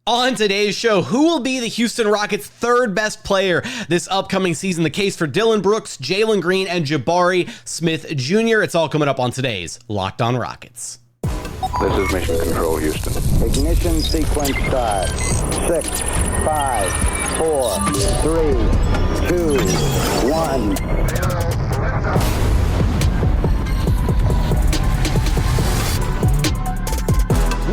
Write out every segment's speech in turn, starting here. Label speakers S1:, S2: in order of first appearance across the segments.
S1: On today's show, who will be the Houston Rockets' third best player this upcoming season? The case for Dillon Brooks, Jalen Green, and Jabari Smith Jr. It's all coming up on today's Locked On Rockets.
S2: This is Mission Control, Houston.
S3: Ignition sequence start. 6, 5, 4, 3, 2, 1.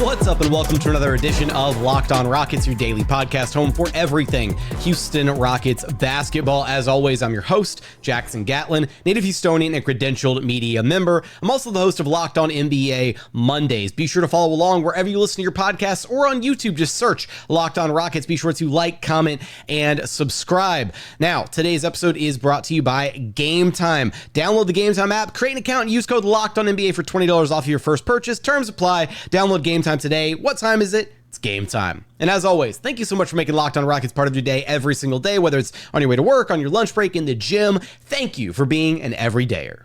S1: What's up and welcome to another edition of Locked On Rockets, your daily podcast home for everything Houston Rockets basketball. As always, I'm your host, Jackson Gatlin, native Houstonian and credentialed media member. I'm also the host of Locked On NBA Mondays. Be sure to follow along wherever you listen to your podcasts or on YouTube. Just search Locked On Rockets. Be sure to like, comment, and subscribe. Now, today's episode is brought to you by Game Time. Download the Game Time app, create an account, and use code Locked On NBA for $20 off your first purchase. Terms apply. Download Game Time today. What time is it? It's game time. And as always, thank you so much for making Locked On Rockets part of your day every single day, whether it's on your way to work, on your lunch break, in the gym. Thank you for being an everydayer.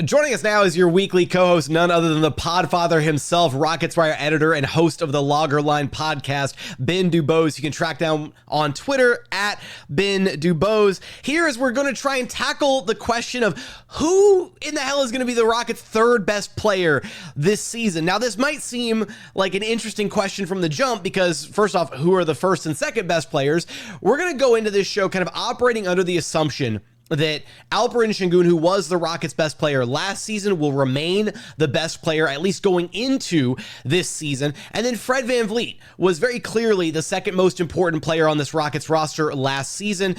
S1: Joining us now is your weekly co-host, none other than the podfather himself, Rockets Wire editor and host of the Logger Line podcast, Ben DuBose. You can track down on Twitter at Ben DuBose. Here is we're going to try and tackle the question of who in the hell is going to be the Rockets' third best player this season. Now, this might seem like an interesting question from the jump because, first off, who are the first and second best players? We're going to go into this show kind of operating under the assumption that Alperen Sengun, who was the Rockets' best player last season, will remain the best player, at least going into this season. And then Fred VanVleet was very clearly the second most important player on this Rockets roster last season.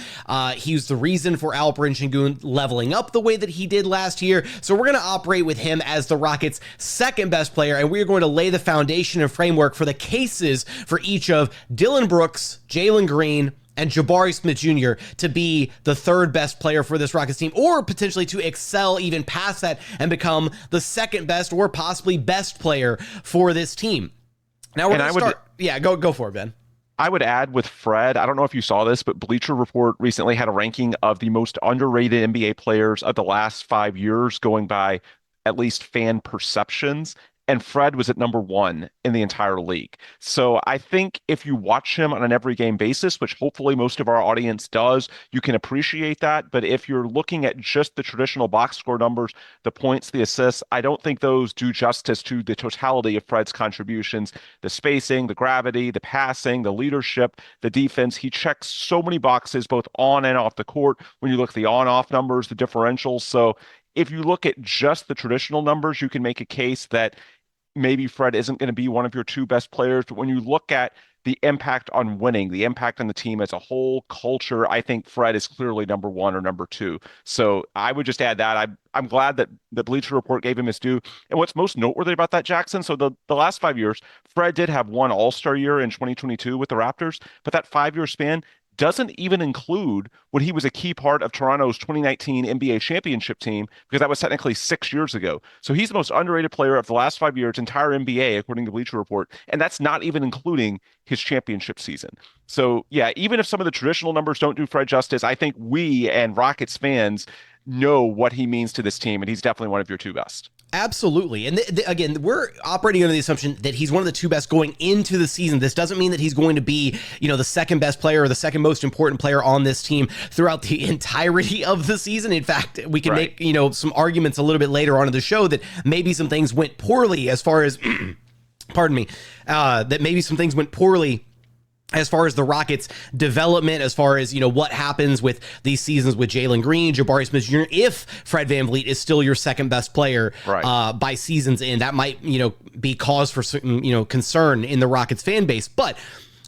S1: He was the reason for Alperen Sengun leveling up the way that he did last year. So we're going to operate with him as the Rockets' second best player, and we're going to lay the foundation and framework for the cases for each of Dillon Brooks, Jalen Green, and Jabari Smith Jr. to be the third best player for this Rockets team, or potentially to excel even past that and become the second best or possibly best player for this team. Now we're going to start. Yeah, go for it, Ben.
S4: I would add with Fred, I don't know if you saw this, but Bleacher Report recently had a ranking of the most underrated NBA players of the last 5 years, going by at least fan perceptions. And Fred was at number 1 in the entire league. So I think if you watch him on an every game basis, which hopefully most of our audience does, you can appreciate that. But if you're looking at just the traditional box score numbers, the points, the assists, I don't think those do justice to the totality of Fred's contributions, the spacing, the gravity, the passing, the leadership, the defense. He checks so many boxes, both on and off the court. When you look at the on-off numbers, the differentials. So if you look at just the traditional numbers, you can make a case that maybe Fred isn't going to be one of your two best players. But when you look at the impact on winning, the impact on the team as a whole, culture, I think Fred is clearly number 1 or number 2. So I would just add that. I'm glad that the Bleacher Report gave him his due. And what's most noteworthy about that, Jackson, so the last 5 years, Fred did have one All-Star year in 2022 with the Raptors, but that 5-year span doesn't even include when he was a key part of Toronto's 2019 NBA championship team, because that was technically 6 years ago. So he's the most underrated player of the last 5 years, entire NBA, according to Bleacher Report. And that's not even including his championship season. So yeah, even if some of the traditional numbers don't do Fred justice, I think we and Rockets fans know what he means to this team. And he's definitely one of your two best.
S1: Absolutely. And again, we're operating under the assumption that he's one of the two best going into the season. This doesn't mean that he's going to be, the second best player or the second most important player on this team throughout the entirety of the season. In fact, we can make, some arguments a little bit later on in the show that maybe some things went poorly as far as, pardon me, that maybe some things went poorly as far as the Rockets' development, as far as, what happens with these seasons with Jalen Green, Jabari Smith Jr., if Fred VanVleet is still your second best player by season's end, that might, be cause for certain, concern in the Rockets fan base. But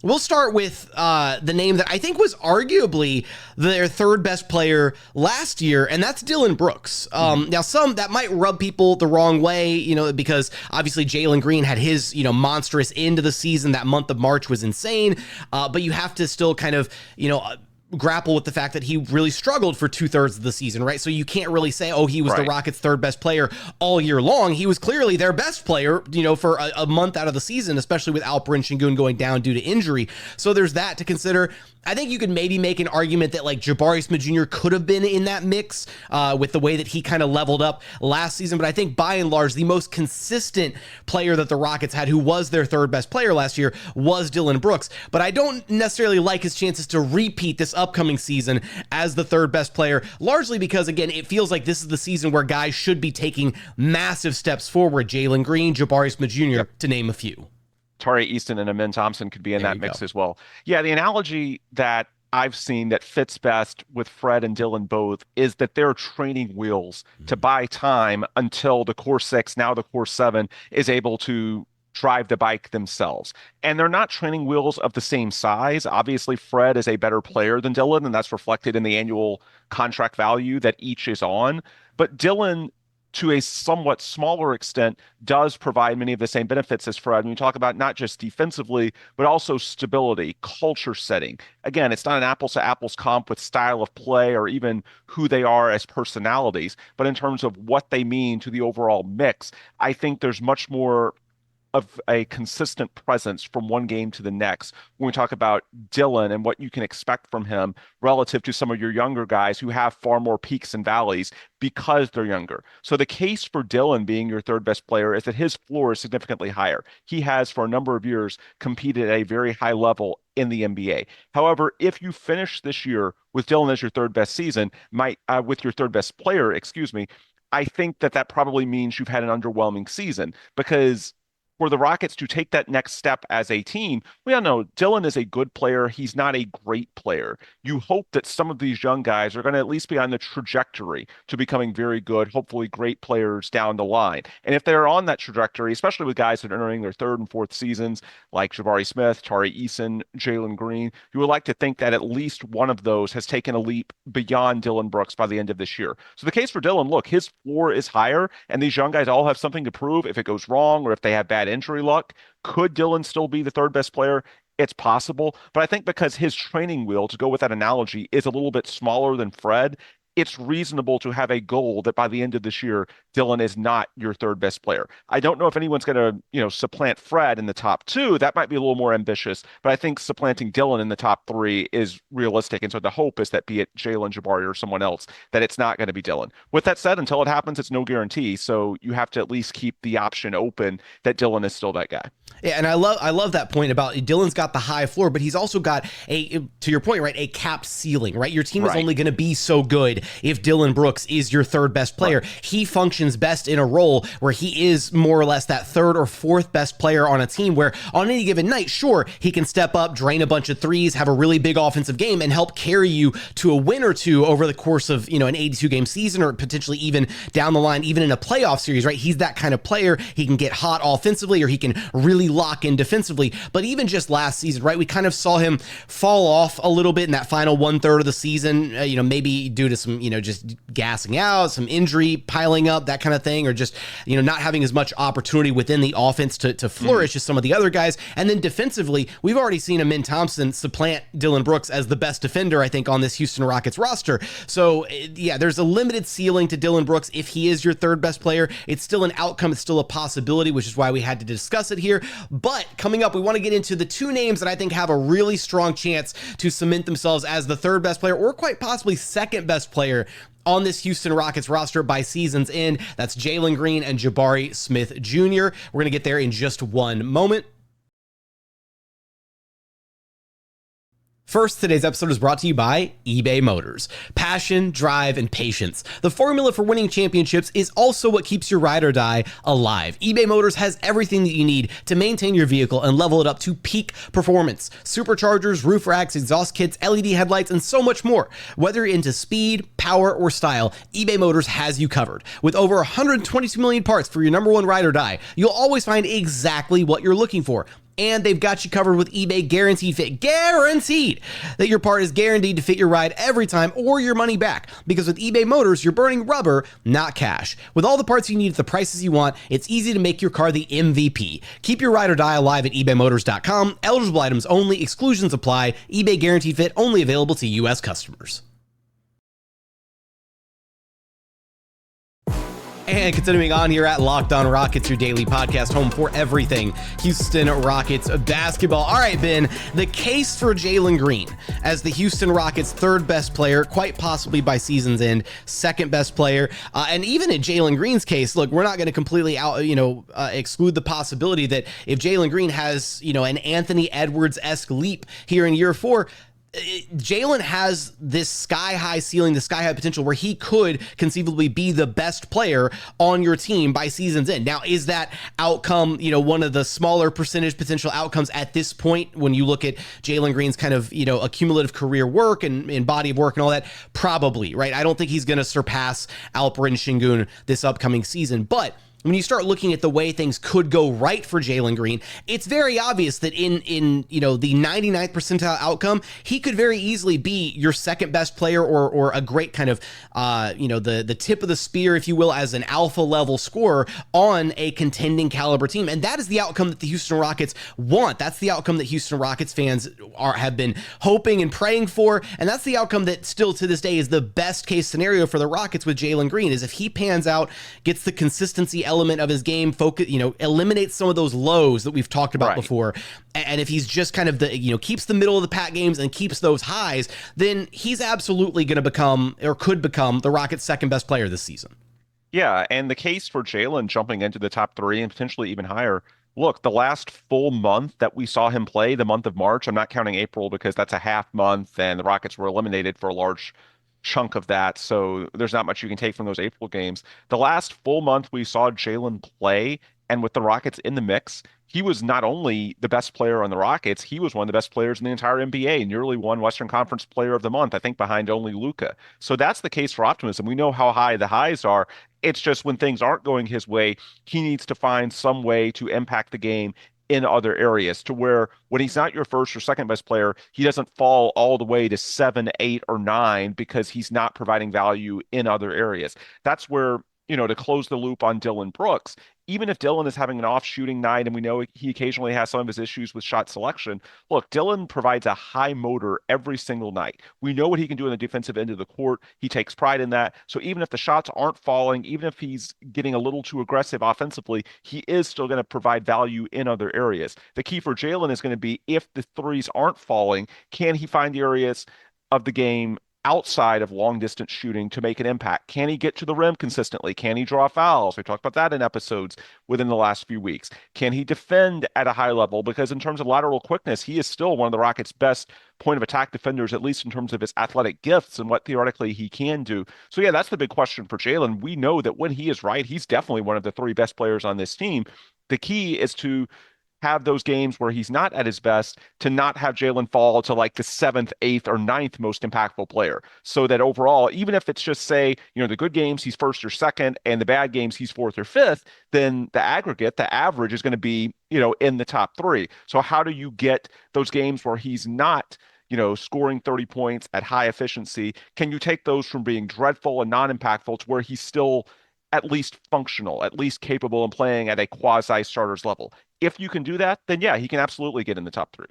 S1: we'll start with the name that I think was arguably their third best player last year, and that's Dillon Brooks. Now, that might rub people the wrong way, because obviously Jalen Green had his, monstrous end of the season. That month of March was insane, but you have to still kind of, grapple with the fact that he really struggled for 2/3 of the season, right? So you can't really say, oh, he was the Rockets' third best player all year long. He was clearly their best player, for a month out of the season, especially with Alperen Sengun going down due to injury. So there's that to consider. I think you could maybe make an argument that like Jabari Smith Jr. could have been in that mix with the way that he kind of leveled up last season. But I think by and large, the most consistent player that the Rockets had, who was their third best player last year, was Dillon Brooks. But I don't necessarily like his chances to repeat this upcoming season as the third best player, largely because, again, it feels like this is the season where guys should be taking massive steps forward. Jalen Green, Jabari Smith Jr., to name a few.
S4: Tari, Eason, and Amin Thompson could be in that mix as well. Yeah, the analogy that I've seen that fits best with Fred and Dillon both is that they're training wheels to buy time until the core 6, now the core 7, is able to drive the bike themselves. And they're not training wheels of the same size. Obviously, Fred is a better player than Dillon, and that's reflected in the annual contract value that each is on. But Dillon, to a somewhat smaller extent, does provide many of the same benefits as Fred. When you talk about not just defensively, but also stability, culture setting. Again, it's not an apples to apples comp with style of play or even who they are as personalities, but in terms of what they mean to the overall mix, I think there's much more of a consistent presence from one game to the next when we talk about Dillon and what you can expect from him relative to some of your younger guys who have far more peaks and valleys because they're younger. So the case for Dillon being your third best player is that his floor is significantly higher. He has for a number of years competed at a very high level in the NBA. However, if you finish this year with Dillon as your third best season, with your third best player, I think that probably means you've had an underwhelming season, because for the Rockets to take that next step as a team, we all know Dillon is a good player. He's not a great player. You hope that some of these young guys are going to at least be on the trajectory to becoming very good, hopefully great players down the line. And if they're on that trajectory, especially with guys that are entering their third and fourth seasons, like Jabari Smith, Tari, Eason, Jalen Green, you would like to think that at least one of those has taken a leap beyond Dillon Brooks by the end of this year. So the case for Dillon, look, his floor is higher, and these young guys all have something to prove. If it goes wrong or if they have bad injury luck, could Dillon still be the third best player? It's possible, but I think because his training wheel, to go with that analogy, is a little bit smaller than Fred, it's reasonable to have a goal that by the end of this year, Dillon is not your third best player. I don't know if anyone's going to, supplant Fred in the top 2. That might be a little more ambitious, but I think supplanting Dillon in the top 3 is realistic. And so the hope is that, be it Jalen, Jabari, or someone else, that it's not going to be Dillon. With that said, until it happens, it's no guarantee. So you have to at least keep the option open that Dillon is still that guy.
S1: Yeah, and I love that point about Dillon's got the high floor, but he's also got to your point, right, a capped ceiling, right? Your team is only going to be so good if Dillon Brooks is your third best player. Right. He functions best in a role where he is more or less that third or fourth best player on a team, where on any given night, sure, he can step up, drain a bunch of threes, have a really big offensive game, and help carry you to a win or two over the course of, an 82-game season, or potentially even down the line, even in a playoff series, right? He's that kind of player. He can get hot offensively, or he can really lock in defensively. But even just last season, right, we kind of saw him fall off a little bit in that final 1/3 of the season, maybe due to some, just gassing out, some injury piling up, that kind of thing, or just, not having as much opportunity within the offense to flourish as some of the other guys. And then defensively, we've already seen Amin Thompson supplant Dillon Brooks as the best defender, I think, on this Houston Rockets roster. So, yeah, there's a limited ceiling to Dillon Brooks. If he is your third best player, it's still an outcome. It's still a possibility, which is why we had to discuss it here. But coming up, we want to get into the 2 names that I think have a really strong chance to cement themselves as the third best player, or quite possibly second best player on this Houston Rockets roster by season's end. That's Jalen Green and Jabari Smith Jr. We're going to get there in just one moment. First, today's episode is brought to you by eBay Motors. Passion, drive, and patience. The formula for winning championships is also what keeps your ride or die alive. eBay Motors has everything that you need to maintain your vehicle and level it up to peak performance. Superchargers, roof racks, exhaust kits, LED headlights, and so much more. Whether you're into speed, power, or style, eBay Motors has you covered. With over 122 million parts for your number one ride or die, you'll always find exactly what you're looking for. And they've got you covered with eBay Guaranteed Fit. Guaranteed that your part is guaranteed to fit your ride every time or your money back. Because with eBay Motors, you're burning rubber, not cash. With all the parts you need at the prices you want, it's easy to make your car the MVP. Keep your ride or die alive at ebaymotors.com. Eligible items only. Exclusions apply. eBay Guaranteed Fit only available to U.S. customers. And continuing on here at Locked On Rockets, your daily podcast home for everything Houston Rockets basketball. All right, Ben, the case for Jalen Green as the Houston Rockets' third best player, quite possibly by season's end, second best player. And even in Jalen Green's case, look, we're not going to completely exclude the possibility that if Jalen Green has, an Anthony Edwards-esque leap here in year 4, Jalen has this sky-high ceiling, the sky-high potential where he could conceivably be the best player on your team by season's end. Now, is that outcome, one of the smaller percentage potential outcomes at this point when you look at Jalen Green's kind of, accumulative career work and body of work and all that? Probably, right? I don't think he's going to surpass Alperen Sengun this upcoming season, but when you start looking at the way things could go right for Jalen Green, it's very obvious that in the 99th percentile outcome, he could very easily be your second best player or a great kind of, the tip of the spear, if you will, as an alpha level scorer on a contending caliber team. And that is the outcome that the Houston Rockets want. That's the outcome that Houston Rockets fans have been hoping and praying for. And that's the outcome that still to this day is the best case scenario for the Rockets with Jalen Green, is if he pans out, gets the consistency element of his game, focus, eliminates some of those lows that we've talked about before. And if he's just kind of keeps the middle of the pack games and keeps those highs, then he's absolutely going to become, or could become, the Rockets' second best player this season.
S4: Yeah, and the case for Jalen jumping into the top 3 and potentially even higher. Look, the last full month that we saw him play, the month of March, I'm not counting April because that's a half month and the Rockets were eliminated for a large chunk of that, so there's not much you can take from those April games. The last full month we saw Jalen play, and with the Rockets in the mix, he was not only the best player on the Rockets, he was one of the best players in the entire NBA, nearly won Western Conference Player of the Month, I think behind only Luka. So that's the case for optimism. We know how high the highs are. It's just when things aren't going his way, he needs to find some way to impact the game in other areas, to where when he's not your first or second best player, he doesn't fall all the way to 7, 8, or 9 because he's not providing value in other areas. That's where, to close the loop on Dillon Brooks, even if Dillon is having an off shooting night and we know he occasionally has some of his issues with shot selection, look, Dillon provides a high motor every single night. We know what he can do on the defensive end of the court. He takes pride in that. So even if the shots aren't falling, even if he's getting a little too aggressive offensively, he is still going to provide value in other areas. The key for Jalen is going to be, if the threes aren't falling, can he find the areas of the game outside of long distance shooting to make an impact? Can he get to the rim consistently? Can he draw fouls? We talked about that in episodes within the last few weeks. Can he defend at a high level? Because in terms of lateral quickness, he is still one of the Rockets' best point of attack defenders, at least in terms of his athletic gifts and what theoretically he can do. So yeah, that's the big question for Jalen. We know that when he is right, he's definitely one of the 3 best players on this team. The key is to have those games where he's not at his best, to not have Jalen fall to like the 7th, 8th, or 9th most impactful player. So that overall, even if it's just say, the good games, he's 1st or 2nd, and the bad games, he's 4th or 5th, then the aggregate, the average is going to be, in the top 3. So how do you get those games where he's not, scoring 30 points at high efficiency? Can you take those from being dreadful and non-impactful to where he's still at least functional, at least capable and playing at a quasi-starters level? If you can do that, then yeah, he can absolutely get in the top 3.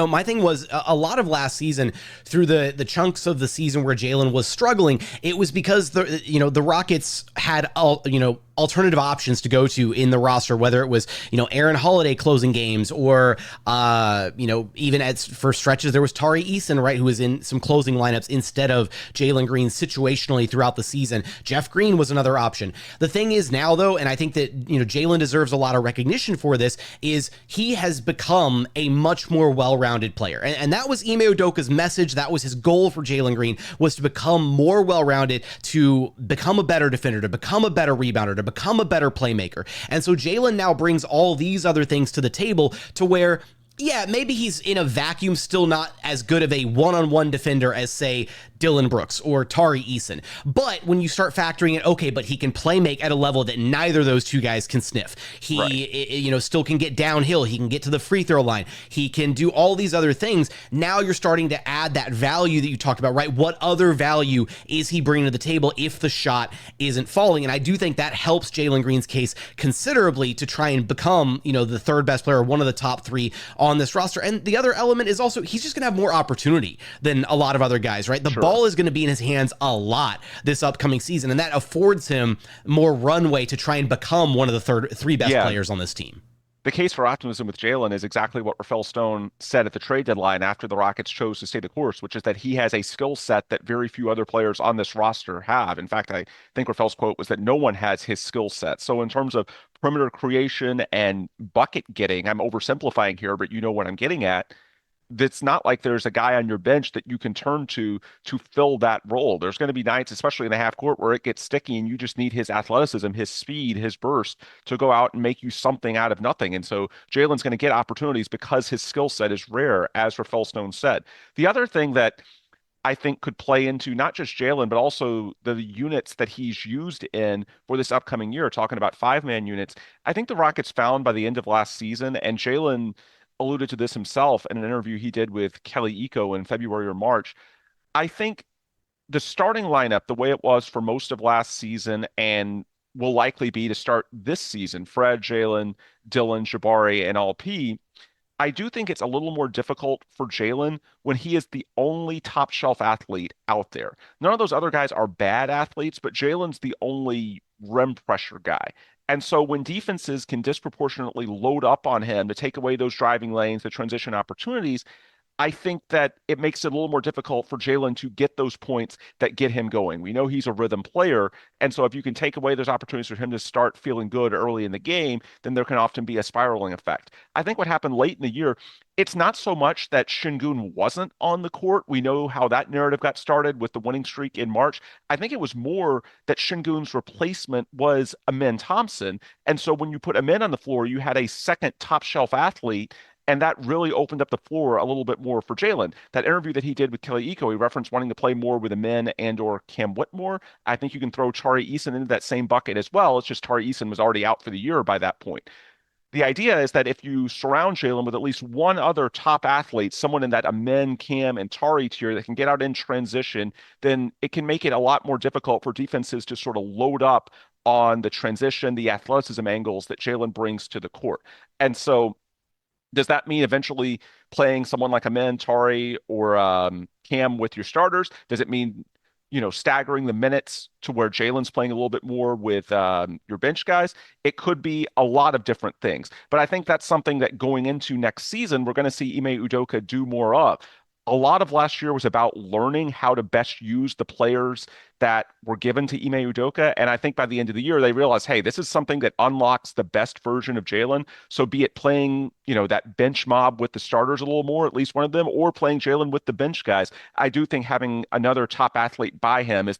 S1: My thing was a lot of last season, through the chunks of the season where Jalen was struggling, it was because the Rockets had alternative options to go to in the roster, whether it was, Aaron Holiday closing games or, even for stretches, there was Tari Eason, right, who was in some closing lineups instead of Jalen Green situationally throughout the season. Jeff Green was another option. The thing is now, though, and I think that, Jalen deserves a lot of recognition for this, is he has become a much more well-rounded player. And that was Ime Udoka's message. That was his goal for Jalen Green, was to become more well-rounded, to become a better defender, to become a better rebounder, to become a better playmaker. And so Jalen now brings all these other things to the table, to where Yeah, maybe he's in a vacuum still not as good of a one-on-one defender as, say, Dillon Brooks or Tari Eason. But when you start factoring in, okay, but he can play make at a level that neither of those two guys can sniff. He, still can get downhill. He can get to the free throw line. He can do all these other things. Now you're starting to add that value that you talked about, right? What other value is he bringing to the table if the shot isn't falling? And I do think that helps Jalen Green's case considerably to try and become, the third best player, one of the top three on this roster. And the other element is also he's just going to have more opportunity than a lot of other guys, right? The ball is going to be in his hands a lot this upcoming season, and that affords him more runway to try and become one of the three best players on this team.
S4: The case for optimism with Jalen is exactly what Rafael Stone said at the trade deadline after the Rockets chose to stay the course, which is that he has a skill set that very few other players on this roster have. In fact, I think Rafael's quote was that no one has his skill set. So in terms of perimeter creation and bucket getting, I'm oversimplifying here, but you know what I'm getting at. It's not like there's a guy on your bench that you can turn to fill that role. There's going to be nights, especially in the half court, where it gets sticky and you just need his athleticism, his speed, his burst to go out and make you something out of nothing. And so Jalen's going to get opportunities because his skill set is rare, as Rafael Stone said. The other thing that I think could play into not just Jalen, but also the units that he's used in for this upcoming year, talking about 5-man units. I think the Rockets found by the end of last season, and Jalen alluded to this himself in an interview he did with Kelly Eco in February or March. I think the starting lineup, the way it was for most of last season and will likely be to start this season, Fred, Jalen, Dillon, Jabari, and LP, I do think it's a little more difficult for Jalen when he is the only top shelf athlete out there. None of those other guys are bad athletes, but Jalen's the only rim pressure guy. And so when defenses can disproportionately load up on him to take away those driving lanes, the transition opportunities, I think that it makes it a little more difficult for Jalen to get those points that get him going. We know he's a rhythm player, and so if you can take away those opportunities for him to start feeling good early in the game, then there can often be a spiraling effect. I think what happened late in the year, it's not so much that Sengun wasn't on the court. We know how that narrative got started with the winning streak in March. I think it was more that Sengun's replacement was Amen Thompson, and so when you put Amen on the floor, you had a second top shelf athlete. And that really opened up the floor a little bit more for Jalen. That interview that he did with Kelly Eco, he referenced wanting to play more with Amen and or Cam Whitmore. I think you can throw Tari Eason into that same bucket as well. It's just Tari Eason was already out for the year by that point. The idea is that if you surround Jalen with at least one other top athlete, someone in that Amen, Cam, and Tari tier that can get out in transition, then it can make it a lot more difficult for defenses to sort of load up on the transition, the athleticism angles that Jalen brings to the court. And so does that mean eventually playing someone like Amen, Tari, or Cam with your starters? Does it mean, staggering the minutes to where Jalen's playing a little bit more with your bench guys? It could be a lot of different things. But I think that's something that going into next season, we're going to see Ime Udoka do more of. A lot of last year was about learning how to best use the players that were given to Ime Udoka. And I think by the end of the year, they realized, hey, this is something that unlocks the best version of Jalen. So be it playing, that bench mob with the starters a little more, at least one of them, or playing Jalen with the bench guys. I do think having another top athlete by him is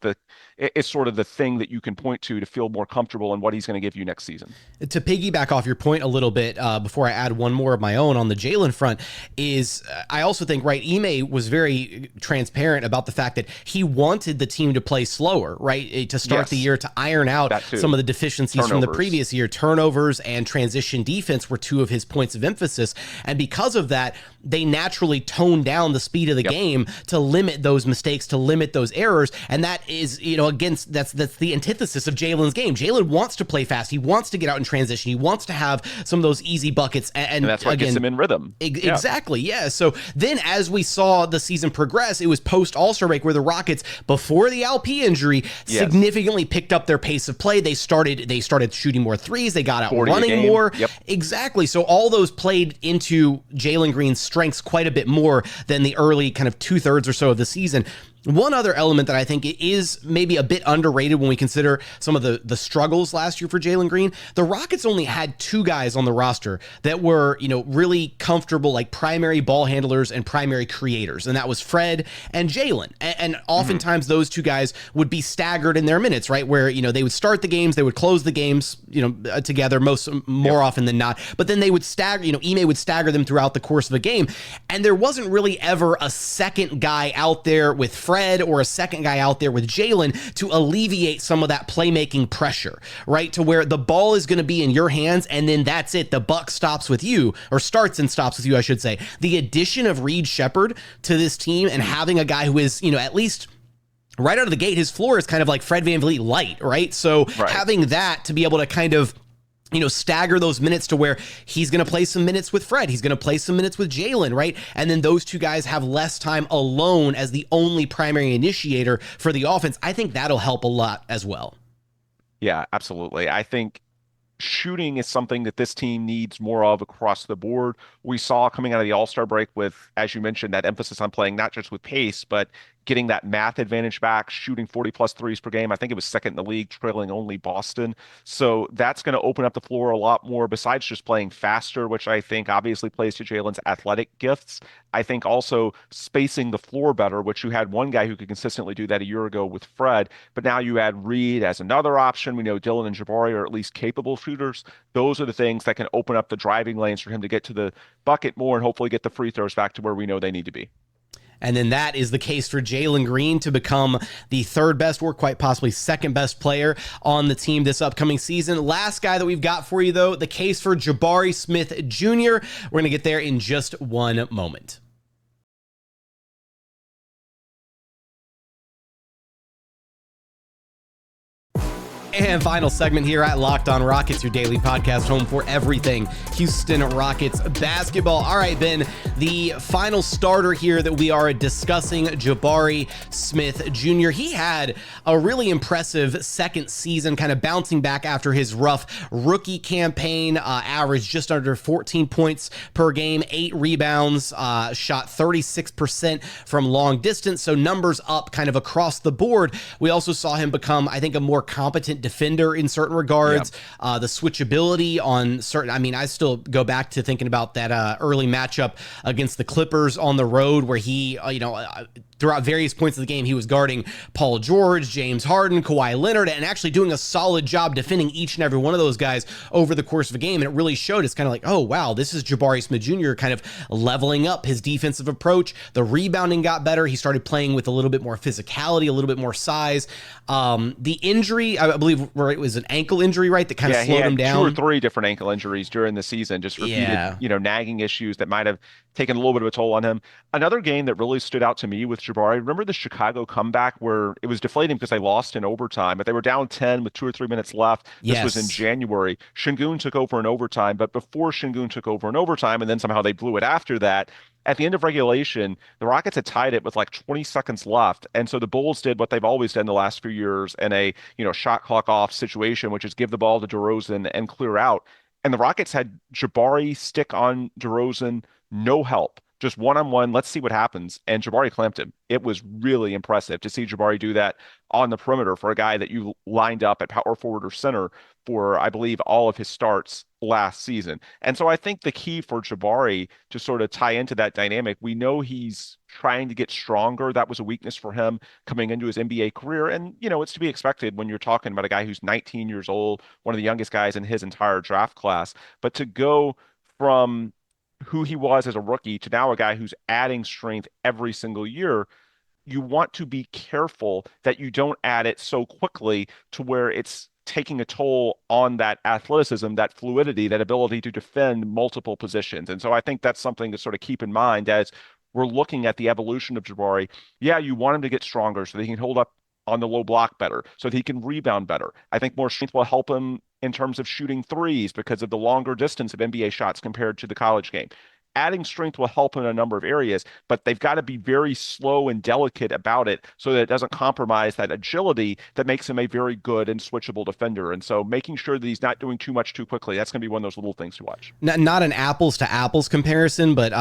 S4: sort of the thing that you can point to feel more comfortable in what he's going to give you next season.
S1: To piggyback off your point a little bit, before I add one more of my own on the Jalen front, is I also think, right, Ime was very transparent about the fact that he wanted the team to play slower, right, to start the year, to iron out some of the deficiencies from the previous year. Turnovers and transition defense were two of his points of emphasis, and because of that, they naturally toned down the speed of the game to limit those mistakes, to limit those errors, and that is, against that's the antithesis of Jalen's game. Jalen wants to play fast. He wants to get out in transition. He wants to have some of those easy buckets, and
S4: that's what gets him in rhythm.
S1: Exactly, yeah. So then, as we saw the season progress, it was post All-Star break where the Rockets, before the LP injury, significantly picked up their pace of play. They started shooting more threes. They got out running more. Exactly. So all those played into Jalen Green's strengths quite a bit more than the early kind of 2/3 or so of the season. One other element that I think is maybe a bit underrated when we consider some of the struggles last year for Jalen Green, the Rockets only had two guys on the roster that were, really comfortable, like primary ball handlers and primary creators. And that was Fred and Jalen. And oftentimes those two guys would be staggered in their minutes, right? Where, they would start the games, they would close the games, together more often than not. But then they would stagger, Ime would stagger them throughout the course of a game. And there wasn't really ever a second guy out there with Fred or a second guy out there with Jalen to alleviate some of that playmaking pressure, right? To where the ball is going to be in your hands and then that's it. The buck stops with you, or starts and stops with you, I should say. The addition of Reed Shepherd to this team and having a guy who is, at least right out of the gate, his floor is kind of like Fred VanVleet light, right? So having that to be able to kind of stagger those minutes to where he's going to play some minutes with Fred. He's going to play some minutes with Jalen, right? And then those two guys have less time alone as the only primary initiator for the offense. I think that'll help a lot as well.
S4: Yeah, absolutely. I think shooting is something that this team needs more of across the board. We saw coming out of the All-Star break with, as you mentioned, that emphasis on playing not just with pace, but getting that math advantage back, shooting 40-plus threes per game. I think it was second in the league, trailing only Boston. So that's going to open up the floor a lot more besides just playing faster, which I think obviously plays to Jalen's athletic gifts. I think also spacing the floor better, which you had one guy who could consistently do that a year ago with Fred, but now you add Reed as another option. We know Dillon and Jabari are at least capable shooters. Those are the things that can open up the driving lanes for him to get to the bucket more and hopefully get the free throws back to where we know they need to be.
S1: And then that is the case for Jalen Green to become the third best or quite possibly second best player on the team this upcoming season. Last guy that we've got for you, though, the case for Jabari Smith Jr. We're going to get there in just one moment. And final segment here at Locked On Rockets, your daily podcast home for everything Houston Rockets basketball. All right, Ben, the final starter here that we are discussing, Jabari Smith Jr. He had a really impressive second season, kind of bouncing back after his rough rookie campaign, averaged just under 14 points per game, 8 rebounds, shot 36% from long distance, so numbers up kind of across the board. We also saw him become, I think, a more competent defender in certain regards. The switchability on certain, I still go back to thinking about that early matchup against the Clippers on the road where he, throughout various points of the game, he was guarding Paul George, James Harden, Kawhi Leonard, and actually doing a solid job defending each and every one of those guys over the course of a game. And it really showed. It's kind of like, oh, wow, this is Jabari Smith Jr. kind of leveling up his defensive approach. The rebounding got better. He started playing with a little bit more physicality, a little bit more size. The injury, I believe it was an ankle injury, right, that kind of slowed him down.
S4: 2 or 3 different ankle injuries during the season, just repeated, nagging issues that might have taken a little bit of a toll on him. Another game that really stood out to me with Jabari, remember the Chicago comeback where it was deflating because they lost in overtime, but they were down 10 with 2 or 3 minutes left. This was in January. Sengun took over in overtime, but before Sengun took over in overtime, and then somehow they blew it after that, at the end of regulation, the Rockets had tied it with like 20 seconds left. And so the Bulls did what they've always done the last few years in a, shot clock off situation, which is give the ball to DeRozan and clear out. And the Rockets had Jabari stick on DeRozan, no help, just one-on-one. Let's see what happens. And Jabari clamped him. It was really impressive to see Jabari do that on the perimeter for a guy that you lined up at power forward or center for, I believe, all of his starts last season. And so I think the key for Jabari to sort of tie into that dynamic, we know he's trying to get stronger. That was a weakness for him coming into his NBA career. And, it's to be expected when you're talking about a guy who's 19 years old, one of the youngest guys in his entire draft class. But to go from who he was as a rookie to now a guy who's adding strength every single year, you want to be careful that you don't add it so quickly to where it's taking a toll on that athleticism, that fluidity, that ability to defend multiple positions. And so I think that's something to sort of keep in mind as we're looking at the evolution of Jabari. Yeah, you want him to get stronger so that he can hold up on the low block better, so that he can rebound better. I think more strength will help him in terms of shooting threes because of the longer distance of NBA shots compared to the college game. adding strength will help in a number of areas, but they've got to be very slow and delicate about it so that it doesn't compromise that agility that makes him a very good and switchable defender. And so making sure that he's not doing too much too quickly, that's going to be one of those little things to watch.
S1: Not an apples to apples comparison, but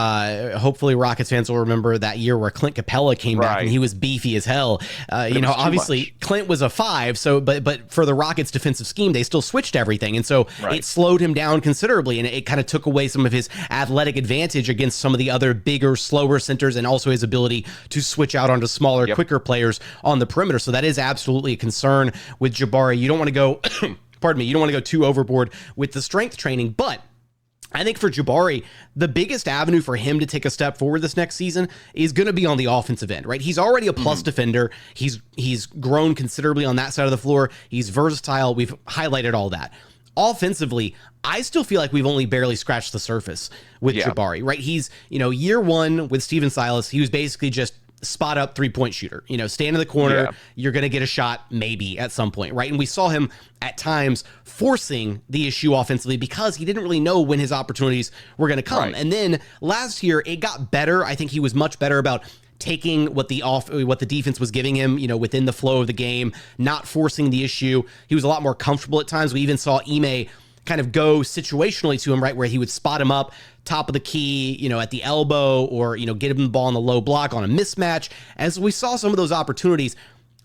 S1: hopefully Rockets fans will remember that year where Clint Capella came back and he was beefy as hell. Obviously Clint was a 5, so but for the Rockets defensive scheme, they still switched everything. And so it slowed him down considerably, and it kind of took away some of his athletic advantage against some of the other bigger, slower centers, and also his ability to switch out onto smaller, quicker players on the perimeter. So that is absolutely a concern with Jabari. You don't want to go, pardon me, you don't want to go too overboard with the strength training, but I think for Jabari, the biggest avenue for him to take a step forward this next season is going to be on the offensive end, right? He's already a plus defender. He's grown considerably on that side of the floor. He's versatile. We've highlighted all that. Offensively, I still feel like we've only barely scratched the surface with Jabari, right? He's, year one with Steven Silas, he was basically just spot up 3-point shooter, stand in the corner. You're going to get a shot maybe at some point, right? And we saw him at times forcing the issue offensively because he didn't really know when his opportunities were going to come. And then last year it got better. I think he was much better about taking what the defense was giving him, within the flow of the game, not forcing the issue. He was a lot more comfortable at times. We even saw Ime kind of go situationally to him, right, where he would spot him up top of the key, at the elbow, or, get him the ball on the low block on a mismatch. As we saw some of those opportunities,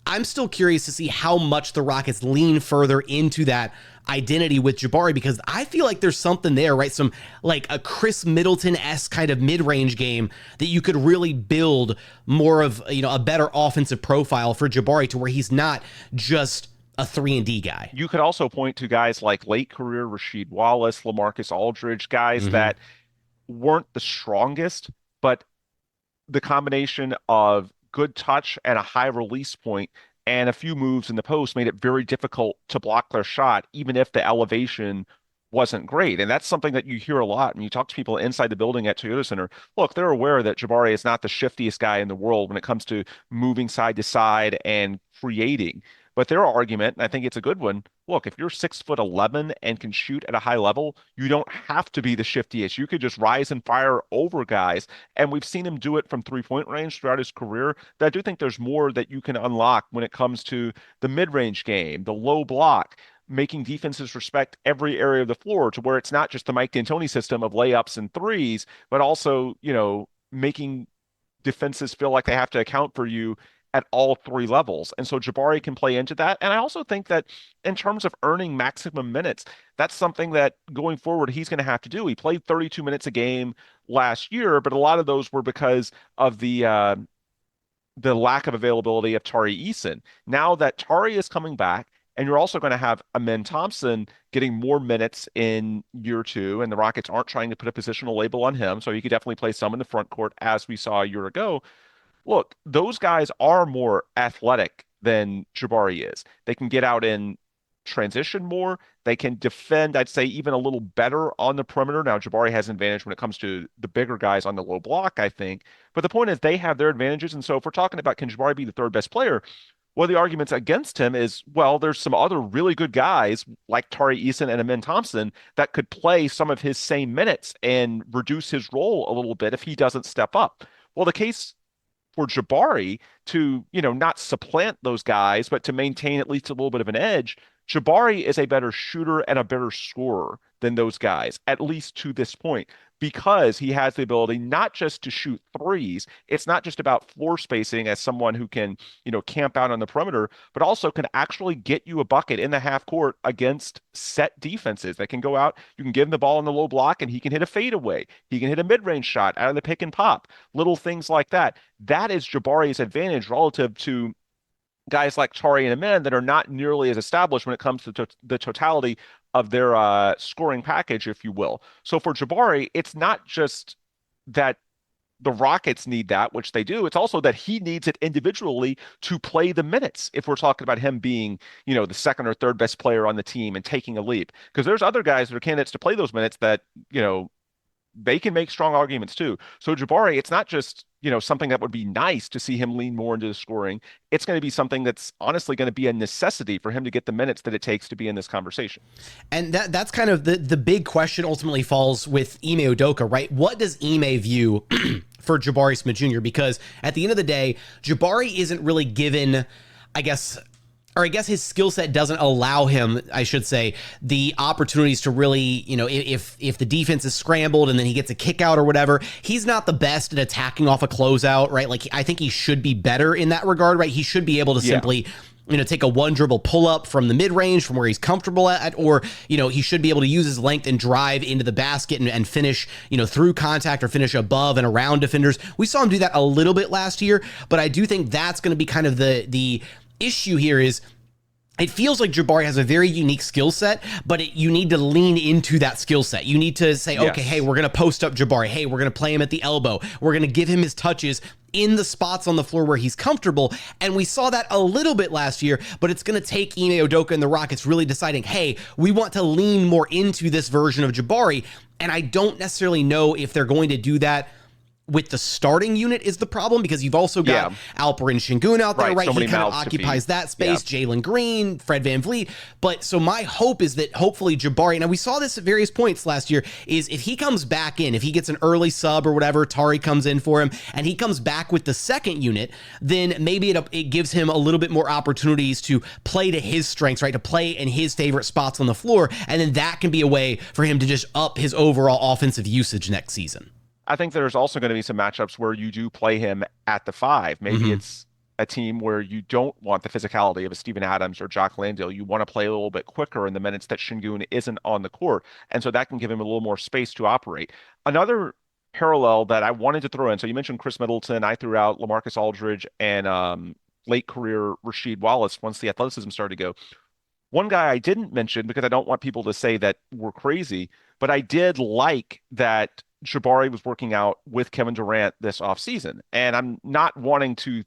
S1: I'm still curious to see how much the Rockets lean further into that identity with Jabari, because I feel like there's something there, right? Some like a Chris Middleton-esque kind of mid-range game that you could really build more of, a better offensive profile for Jabari to where he's not just a 3-and-D guy.
S4: You could also point to guys like late career Rasheed Wallace, LaMarcus Aldridge, guys that weren't the strongest, but the combination of good touch and a high release point and a few moves in the post made it very difficult to block their shot, even if the elevation wasn't great. And that's something that you hear a lot when you talk to people inside the building at Toyota Center. Look, they're aware that Jabari is not the shiftiest guy in the world when it comes to moving side to side and creating. But their argument, and I think it's a good one, look, if you're 6'11" and can shoot at a high level, you don't have to be the shiftiest. You could just rise and fire over guys. And we've seen him do it from 3-point range throughout his career. But I do think there's more that you can unlock when it comes to the mid-range game, the low block, making defenses respect every area of the floor to where it's not just the Mike D'Antoni system of layups and threes, but also, making defenses feel like they have to account for you at all 3 levels. And so Jabari can play into that. And I also think that in terms of earning maximum minutes, that's something that going forward he's going to have to do. He played 32 minutes a game last year, but a lot of those were because of the lack of availability of Tari Eason. Now that Tari is coming back, and you're also going to have Amen Thompson getting more minutes in year 2, and the Rockets aren't trying to put a positional label on him, so he could definitely play some in the front court as we saw a year ago. Look, those guys are more athletic than Jabari is. They can get out in transition more. They can defend, I'd say, even a little better on the perimeter. Now, Jabari has an advantage when it comes to the bigger guys on the low block, I think. But the point is they have their advantages. And so if we're talking about can Jabari be the 3rd best player, one of the arguments against him is, well, there's some other really good guys like Tari Eason and Amen Thompson that could play some of his same minutes and reduce his role a little bit if he doesn't step up. Well, the case for Jabari to, not supplant those guys, but to maintain at least a little bit of an edge, Jabari is a better shooter and a better scorer than those guys, at least to this point, because he has the ability not just to shoot threes. It's not just about floor spacing as someone who can, camp out on the perimeter, but also can actually get you a bucket in the half court against set defenses that can go out. You can give him the ball in the low block and he can hit a fadeaway. He can hit a mid-range shot out of the pick and pop, little things like that. That is Jabari's advantage relative to guys like Tari and Amen that are not nearly as established when it comes to the totality of their scoring package, if you will. So for Jabari, it's not just that the Rockets need that, which they do. It's also that he needs it individually to play the minutes. If we're talking about him being, the 2nd or 3rd best player on the team and taking a leap, because there's other guys that are candidates to play those minutes that, they can make strong arguments too. So Jabari, it's not just, something that would be nice to see him lean more into the scoring. It's going to be something that's honestly going to be a necessity for him to get the minutes that it takes to be in this conversation.
S1: And that's kind of the big question ultimately falls with Ime Udoka, right? What does Ime view for Jabari Smith Jr.? Because at the end of the day, Jabari isn't really given, I guess his skill set doesn't allow him, I should say, the opportunities to really, if the defense is scrambled and then he gets a kick out or whatever, he's not the best at attacking off a closeout, right? Like, I think he should be better in that regard, right? He should be able to simply, take a one dribble pull up from the mid range from where he's comfortable at, or, he should be able to use his length and drive into the basket and finish, through contact or finish above and around defenders. We saw him do that a little bit last year, but I do think that's going to be kind of the issue here is it feels like Jabari has a very unique skill set, but you need to lean into that skill set. You need to say, okay, hey, we're going to post up Jabari. Hey, we're going to play him at the elbow. We're going to give him his touches in the spots on the floor where he's comfortable. And we saw that a little bit last year, but it's going to take Ime Udoka and the Rockets really deciding, hey, we want to lean more into this version of Jabari. And I don't necessarily know if they're going to do that with the starting unit is the problem, because you've also got Alperen Sengun out there, right?
S4: So
S1: he kind of occupies that space. Jalen Green, Fred VanVleet. But so my hope is that hopefully Jabari, now we saw this at various points last year, is if he comes back in, if he gets an early sub or whatever, Tari comes in for him, and he comes back with the second unit, then maybe it gives him a little bit more opportunities to play to his strengths, right? To play in his favorite spots on the floor. And then that can be a way for him to just up his overall offensive usage next season.
S4: I think there's also going to be some matchups where you do play him at the 5. Maybe it's a team where you don't want the physicality of a Steven Adams or Jock Landale. You want to play a little bit quicker in the minutes that Sengun isn't on the court. And so that can give him a little more space to operate. Another parallel that I wanted to throw in, so you mentioned Chris Middleton. I threw out LaMarcus Aldridge and late career Rasheed Wallace once the athleticism started to go. One guy I didn't mention because I don't want people to say that we're crazy, but I did like that Jabari was working out with Kevin Durant this offseason. And I'm not wanting to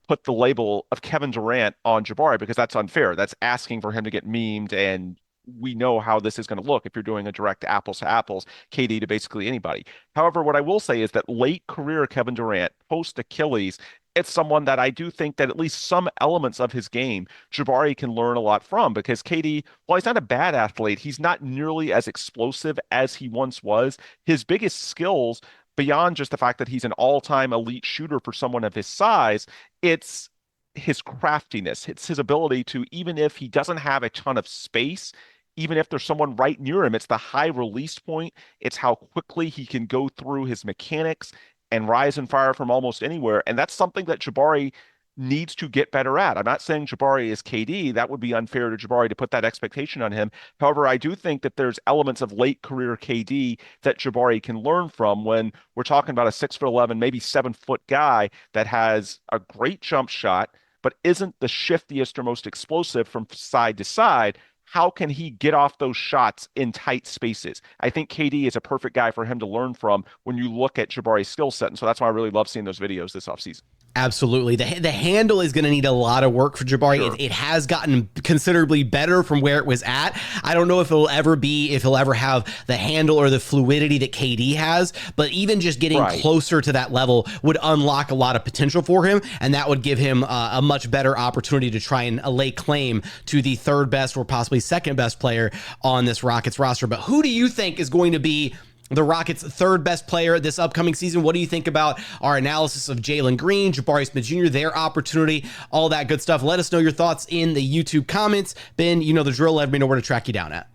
S4: put the label of Kevin Durant on Jabari because that's unfair. That's asking for him to get memed, and we know how this is going to look if you're doing a direct apples to apples, KD to basically anybody. However, what I will say is that late career Kevin Durant, post Achilles, it's someone that I do think that at least some elements of his game, Jabari can learn a lot from, because KD, while he's not a bad athlete, he's not nearly as explosive as he once was. His biggest skills, beyond just the fact that he's an all-time elite shooter for someone of his size, it's his craftiness. It's his ability to, even if he doesn't have a ton of space, even if there's someone right near him, it's the high release point. It's how quickly he can go through his mechanics and rise and fire from almost anywhere. And that's something that Jabari needs to get better at. I'm not saying Jabari is KD. That would be unfair to Jabari to put that expectation on him. However, I do think that there's elements of late career KD that Jabari can learn from when we're talking about a 6'11", maybe 7-foot guy that has a great jump shot, but isn't the shiftiest or most explosive from side to side. How can he get off those shots in tight spaces? I think KD is a perfect guy for him to learn from when you look at Jabari's skill set. And so that's why I really love seeing those videos this offseason.
S1: Absolutely. The handle is going to need a lot of work for Jabari.
S4: Sure.
S1: It has gotten considerably better from where it was at. I don't know if he'll ever have the handle or the fluidity that KD has, but even just getting closer to that level would unlock a lot of potential for him, and that would give him a much better opportunity to try and lay claim to the third best or possibly second best player on this Rockets roster. But who do you think is going to be the Rockets' third best player this upcoming season? What do you think about our analysis of Jalen Green, Jabari Smith Jr., their opportunity, all that good stuff? Let us know your thoughts in the YouTube comments. Ben, you know the drill. Let me know where to track you down at.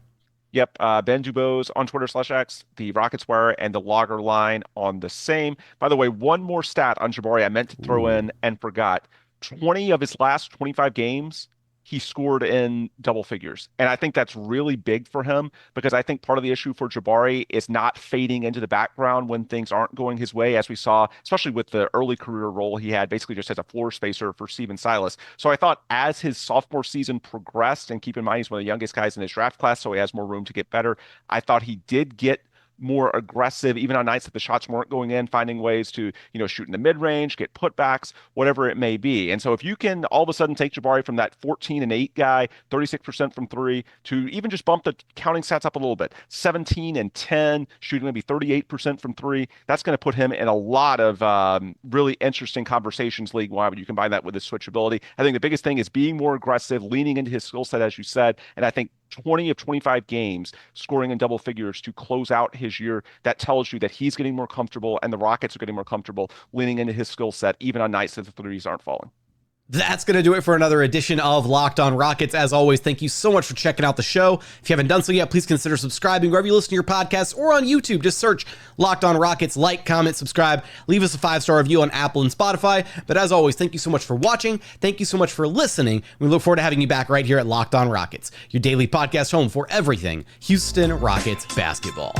S4: Yep. Ben DuBose on Twitter /X, the Rockets Wire, and the Logger Line on the same. By the way, one more stat on Jabari I meant to throw in and forgot. 20 of his last 25 games, he scored in double figures. And I think that's really big for him, because I think part of the issue for Jabari is not fading into the background when things aren't going his way, as we saw, especially with the early career role he had, basically just as a floor spacer for Steven Silas. So I thought as his sophomore season progressed, and keep in mind he's one of the youngest guys in his draft class, so he has more room to get better, I thought he did get more aggressive, even on nights that the shots weren't going in, finding ways to, shoot in the mid-range, get putbacks, whatever it may be. And so if you can all of a sudden take Jabari from that 14-8 guy, 36% from three, to even just bump the counting stats up a little bit, 17-10, shooting maybe 38% from three, that's going to put him in a lot of really interesting conversations league-wide when you combine that with his switchability. I think the biggest thing is being more aggressive, leaning into his skill set, as you said, and I think 20 of 25 games scoring in double figures to close out his year, that tells you that he's getting more comfortable and the Rockets are getting more comfortable leaning into his skill set, even on nights that the threes aren't falling.
S1: That's going to do it for another edition of Locked On Rockets. As always, thank you so much for checking out the show. If you haven't done so yet, please consider subscribing wherever you listen to your podcasts or on YouTube. Just search Locked On Rockets, like, comment, subscribe, leave us a 5-star review on Apple and Spotify. But as always, thank you so much for watching. Thank you so much for listening. We look forward to having you back right here at Locked On Rockets, your daily podcast home for everything Houston Rockets basketball.